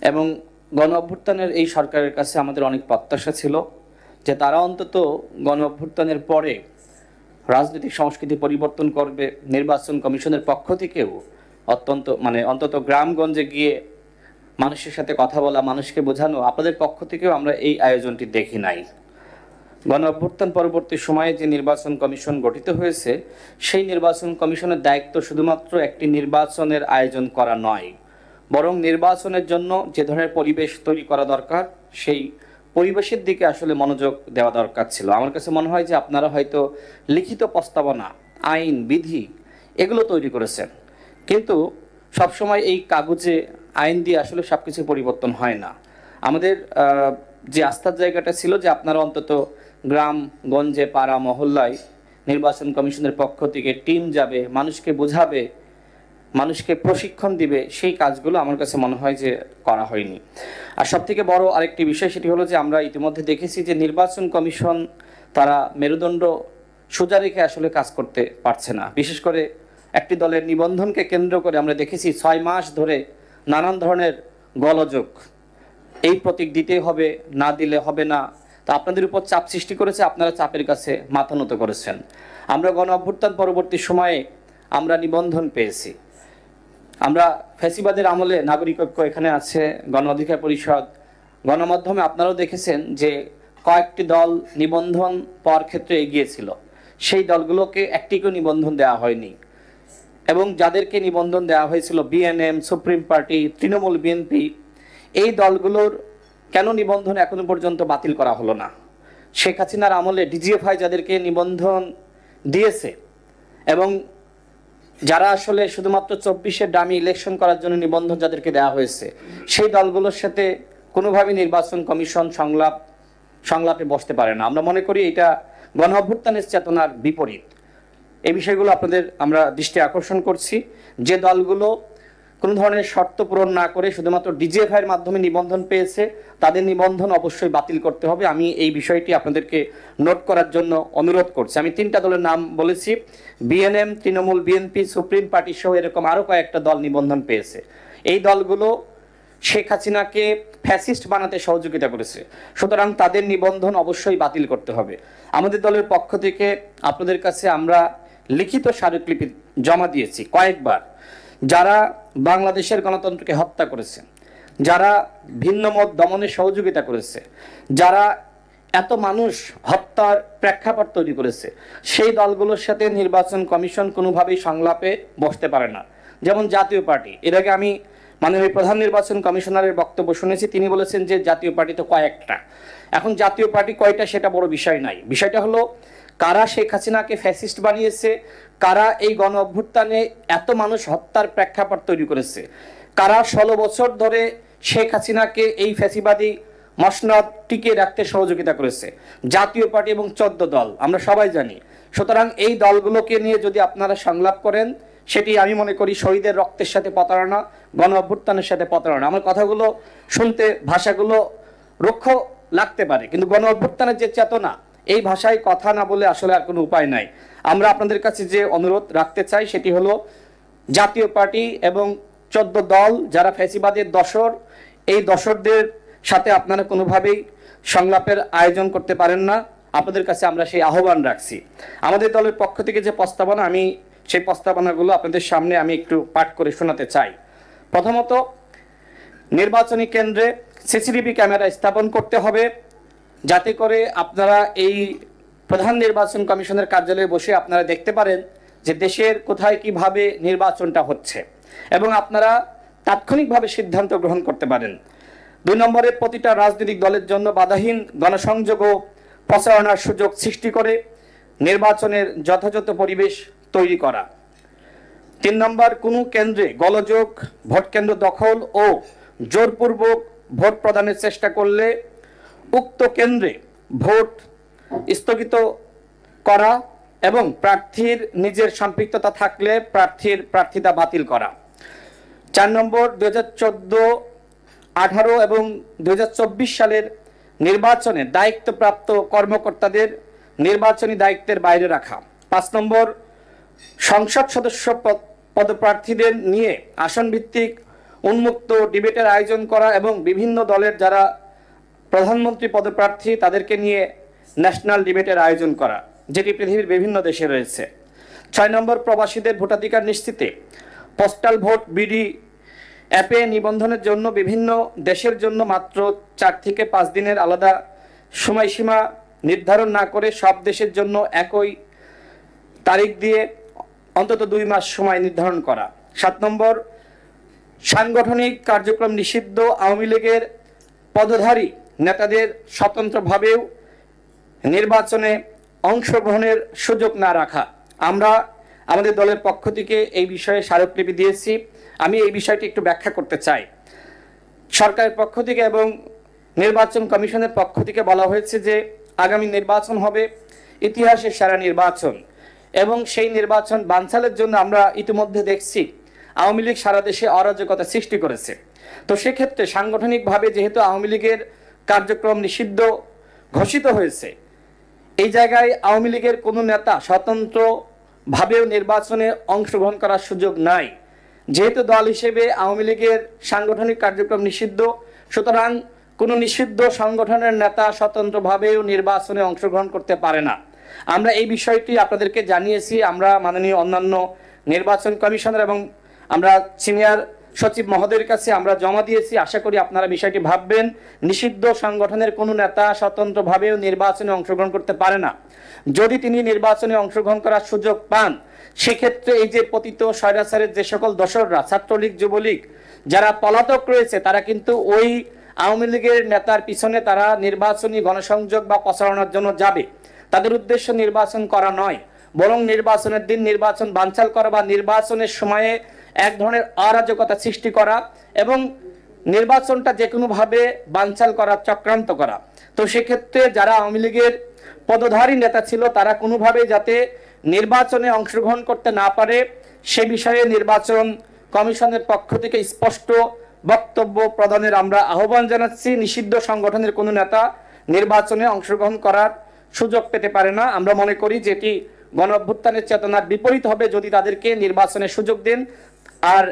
এবং গণ অভ্যুত্থানের এই সরকারের কাছে আমাদের অনেক প্রত্যাশা ছিল যে তারা অন্তত গণ অভ্যুত্থানের পরে রাজনৈতিক সংস্কৃতি পরিবর্তন করবে। নির্বাচন কমিশনের পক্ষ থেকেও অন্তত গ্রামগঞ্জে গিয়ে মানুষের সাথে কথা বলা, মানুষকে বোঝানো, আপনাদের পক্ষ থেকেও আমরা এই আয়োজনটি দেখি নাই। গণ অভ্যুত্থান পরবর্তী সময়ে যে নির্বাচন কমিশন গঠিত হয়েছে, সেই নির্বাচন কমিশনের দায়িত্ব শুধুমাত্র একটি নির্বাচনের আয়োজন করা নয়, বরং নির্বাচনের জন্য যে ধরনের পরিবেশ তৈরি করা দরকার সেই পরিবেশের দিকে আসলে মনোযোগ দেওয়া দরকার ছিল। আমার কাছে মনে হয় যে আপনারা হয়তো লিখিত প্রস্তাবনা, আইন, বিধি এগুলো তৈরি করেছেন, কিন্তু সবসময় এই কাগজে আইন দিয়ে আসলে সব কিছু পরিবর্তন হয় না। আমাদের যে আস্থার জায়গাটা ছিল যে আপনারা অন্তত গ্রামগঞ্জে, পাড়া মহল্লায় নির্বাচন কমিশনের পক্ষ থেকে টিম যাবে, মানুষকে বোঝাবে, মানুষকে প্রশিক্ষণ দিবে, সেই কাজগুলো আমার কাছে মনে হয় যে করা হয়নি। আর সবথেকে বড় আরেকটি বিষয় সেটি হলো যে আমরা ইতিমধ্যে দেখেছি যে নির্বাচন কমিশন তারা মেরুদণ্ড সোজা রেখে আসলে কাজ করতে পারছে না। বিশেষ করে একটি দলের নিবন্ধনকে কেন্দ্র করে আমরা দেখেছি 6 মাস ধরে নানান ধরনের গোলযোগ, এই প্রতীক দিতে হবে, না দিলে হবে না, তা আপনাদের উপর চাপ সৃষ্টি করেছে, আপনারা চাপের কাছে মাথা নত করেছেন। আমরা গণ অভ্যুত্থান পরবর্তী সময়ে আমরা নিবন্ধন পেয়েছি। আমরা ফ্যাসিবাদের আমলে নাগরিক ঐক্য এখানে আছে, গণ অধিকার পরিষদ, গণমাধ্যমে আপনারাও দেখেছেন যে কয়েকটি দল নিবন্ধন পাওয়ার ক্ষেত্রে এগিয়েছিল, সেই দলগুলোকে একটিকেও নিবন্ধন দেওয়া হয়নি। এবং যাদেরকে নিবন্ধন দেওয়া হয়েছিল BNM, supreme party, Trinamool, BNP, এই দলগুলোর কেন নিবন্ধন এখনো পর্যন্ত বাতিল করা হলো না? শেখ হাসিনার আমলে ডিজিএফআই যাদেরকে নিবন্ধন দিয়েছে এবং যারা আসলে শুধুমাত্র 24-এর ডামি ইলেকশন করার জন্য নিবন্ধন যাদেরকে দেওয়া হয়েছে, সেই দলগুলোর সাথে কোনোভাবেই নির্বাচন কমিশন সংলাপে বসতে পারে না। আমরা মনে করি এটা গণ অভ্যুত্থানের চেতনার বিপরীত। এই বিষয়গুলো আপনাদের আমরা দৃষ্টি আকর্ষণ করছি। যে দলগুলো কোনো ধরনের শর্ত পূরণ না করে শুধুমাত্র ডিজিএফআইয়ের মাধ্যমে নিবন্ধন পেয়েছে, তাদের নিবন্ধন অবশ্যই বাতিল করতে হবে। আমি এই বিষয়টি আপনাদেরকে নোট করার জন্য অনুরোধ করছি। আমি 3টা দলের নাম বলেছি, BNM, Trinamool, BNP, supreme party সহ এরকম আরও কয়েকটা দল নিবন্ধন পেয়েছে। এই দলগুলো শেখ হাসিনাকে ফ্যাসিস্ট বানাতে সহযোগিতা করেছে, সুতরাং তাদের নিবন্ধন অবশ্যই বাতিল করতে হবে। আমাদের দলের পক্ষ থেকে আপনাদের কাছে আমরা লিখিত স্মারকলিপি জমা দিয়েছি কয়েকবার। যারা বাংলাদেশের গণতন্ত্রকে হত্যা করেছে, যারা ভিন্ন মত দমনে সহযোগিতা করেছে, যারা এত মানুষ হত্যার প্রেক্ষাপট তৈরি করেছে, সেই দলগুলোর সাথে নির্বাচন কমিশন কোনোভাবেই সংলাপে বসতে পারে না। যেমন জাতীয় পার্টি, এর আগে আমি মাননীয় প্রধান নির্বাচন কমিশনারের বক্তব্য শুনেছি, তিনি বলেছেন যে জাতীয় পার্টি তো কয়েকটা। এখন জাতীয় পার্টি কয়টা সেটা বড় বিষয় নাই, বিষয়টা হলো কারা শেখ হাসিনাকে ফ্যাসিস্ট বানিয়েছে, কারা এই গণ অভ্যুত্থানে এত মানুষ হত্যার প্রেক্ষাপট তৈরি করেছে, কারা 16 বছর ধরে শেখ হাসিনাকে এই ফ্যাসিবাদী মসনদ টিকিয়ে রাখতে সহযোগিতা করেছে। জাতীয় পার্টি এবং 14 দল আমরা সবাই জানি। সুতরাং এই দলগুলোকে নিয়ে যদি আপনারা সংলাপ করেন, সেটি আমি মনে করি শহীদের রক্তের সাথে প্রতারণা, গণ অভ্যুত্থানের সাথে প্রতারণা। আমার কথাগুলো শুনতে, ভাষাগুলো রুক্ষ লাগতে পারে, কিন্তু গণ অভ্যুত্থানের যে চেতনা, এই ভাষায় কথা না বলে আসলে আর কোনো উপায় নাই। আমরা আপনাদের কাছে যে অনুরোধ রাখতে চাই সেটি হলো জাতীয় পার্টি এবং 14 দল যারা ফ্যাসিবাদের দশর, এই দশরদের সাথে আপনারা কোনোভাবেই সংলাপের আয়োজন করতে পারেন না। আপনাদের কাছে আমরা সেই আহ্বান রাখছি। আমাদের দলের পক্ষ থেকে যে প্রস্তাবনা, আমি সেই প্রস্তাবনাগুলো আপনাদের সামনে আমি একটু পাঠ করে শোনাতে চাই। প্রথমত, নির্বাচনী কেন্দ্রে সিসিটিভি ক্যামেরা স্থাপন করতে হবে, যাতে করে আপনারা এই প্রধান নির্বাচন কমিশনের কার্যালয়ে বসে আপনারা দেখতে পারেন যে দেশের কোথায় কিভাবে নির্বাচনটা হচ্ছে এবং আপনারা তাৎক্ষণিকভাবে সিদ্ধান্ত গ্রহণ করতে পারেন। 2 নম্বরে, প্রতিটা রাজনৈতিক দলের জন্য বাধাহীন গণসংযোগ ও প্রচারণার সুযোগ সৃষ্টি করে নির্বাচনের যথাযথ পরিবেশ তৈরি করা। 3 নম্বর, কোনো কেন্দ্রে গোলযোগ, ভোট কেন্দ্র দখল ও জোরপূর্বক ভোট প্রদানের চেষ্টা করলে উক্ত কেন্দ্রে ভোট স্থগিত করা এবং প্রার্থীর নিজের সম্পৃক্ততা থাকলে প্রার্থিতা বাতিল করা। 4 নম্বর, 2014, 18 এবং 2024 সালের নির্বাচনে দায়িত্বপ্রাপ্ত কর্মকর্তাদের নির্বাচনী দায়িত্বের বাইরে রাখা। 5 নম্বর, সংসদ সদস্য পদপ্রার্থীদের নিয়ে আসন ভিত্তিক উন্মুক্ত ডিবেটের আয়োজন করা এবং বিভিন্ন দলের যারা প্রধানমন্ত্রী পদপ্রার্থী তাদেরকে নিয়ে ন্যাশনাল ডিবেটের আয়োজন করা, যেটি পৃথিবীর বিভিন্ন দেশে রয়েছে। 6 নম্বর, প্রবাসীদের ভোটাধিকার নিশ্চিতে পোস্টাল ভোট বিডি অ্যাপে নিবন্ধনের জন্য বিভিন্ন দেশের জন্য মাত্র 4 থেকে 5 দিনের আলাদা সময়সীমা নির্ধারণ না করে সব দেশের জন্য একই তারিখ দিয়ে অন্তত 2 মাস সময় নির্ধারণ করা। 7 নম্বর, সাংগঠনিক কার্যক্রম নিষিদ্ধ আওয়ামী লীগের পদধারী নেতাদের স্বতন্ত্রভাবেও নির্বাচনে অংশগ্রহণের সুযোগ না রাখা। আমরা আমাদের দলের পক্ষ থেকে এই বিষয়ে স্মারকলিপি দিয়েছি। আমি এই বিষয়টি একটু ব্যাখ্যা করতে চাই। সরকারের পক্ষ থেকে এবং নির্বাচন কমিশনের পক্ষ থেকে বলা হয়েছে যে আগামী নির্বাচন হবে ইতিহাসের সেরা নির্বাচন এবং সেই নির্বাচন বানচালের জন্য আমরা ইতিমধ্যে দেখছি আওয়ামী লীগ সারা দেশে অরাজকতা সৃষ্টি করেছে। তো সেক্ষেত্রে সাংগঠনিকভাবে যেহেতু আওয়ামী লীগের কার্যক্রম নিষিদ্ধ ঘোষিত হয়েছে, এই জায়গায় আওয়ামী লীগের কোনো নেতা স্বতন্ত্রভাবেও নির্বাচনে অংশগ্রহণ করার সুযোগ নাই। যেহেতু দল হিসেবে আওয়ামী লীগের সাংগঠনিক কার্যক্রম নিষিদ্ধ, সুতরাং কোনো নিষিদ্ধ সংগঠনের নেতা স্বতন্ত্রভাবেও নির্বাচনে অংশগ্রহণ করতে পারে না। আমরা এই বিষয়টি আপনাদেরকে জানিয়েছি। আমরা মাননীয় অন্যান্য নির্বাচন কমিশনার এবং আমরা সিনিয়র সচিব মহোদয়ের কাছে আমরা জমা দিয়েছি। আশা করি আপনারা বিষয়টি ভাববেন। নিষিদ্ধ সংগঠনের কোনো নেতা স্বতন্ত্রভাবেও নির্বাচনে অংশগ্রহণ করতে পারে না। যদি তিনি নির্বাচনে অংশগ্রহণ করার সুযোগ পান, সেক্ষেত্রে এই যে পতিত স্বৈরাচারের যে সকল দোসররা, ছাত্রলীগ, যুবলীগ যারা পলাতক রয়েছে, তারা কিন্তু ওই আওয়ামী লীগের নেতার পিছনে তারা নির্বাচনী গণসংযোগ বা প্রচারণার জন্য যাবে। তাদের উদ্দেশ্য নির্বাচন করা নয়, বরং নির্বাচনের দিন নির্বাচন বানচাল করা বা নির্বাচনের সময়ে এক ধরনের অরাজকতা সৃষ্টি করা এবং নির্বাচনটা যে কোনোভাবে বানচাল করার চক্রান্ত করা। তো সেক্ষেত্রে যারা আওয়ামী লীগের পদধারী নেতা ছিল তারা কোনোভাবে যাতে নির্বাচনে অংশগ্রহণ করতে না পারে সে বিষয়ে নির্বাচন কমিশনের পক্ষ থেকে স্পষ্ট বক্তব্য প্রদানের আমরা আহ্বান জানাচ্ছি। নিষিদ্ধ সংগঠনের কোনো নেতা নির্বাচনে অংশগ্রহণ করার সুযোগ পেতে পারে না। আমরা মনে করি যে এটি গণ অভ্যুত্থানের চেতনার বিপরীত হবে যদি তাদেরকে নির্বাচনের সুযোগ দেন, আর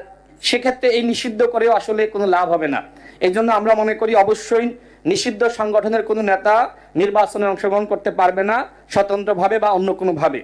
সেক্ষেত্রে এই নিষিদ্ধ করেও আসলে কোনো লাভ হবে না। এই জন্য আমরা মনে করি অবশ্যই নিষিদ্ধ সংগঠনের কোনো নেতা নির্বাচনে অংশগ্রহণ করতে পারবে না স্বতন্ত্রভাবে বা অন্য কোনোভাবে।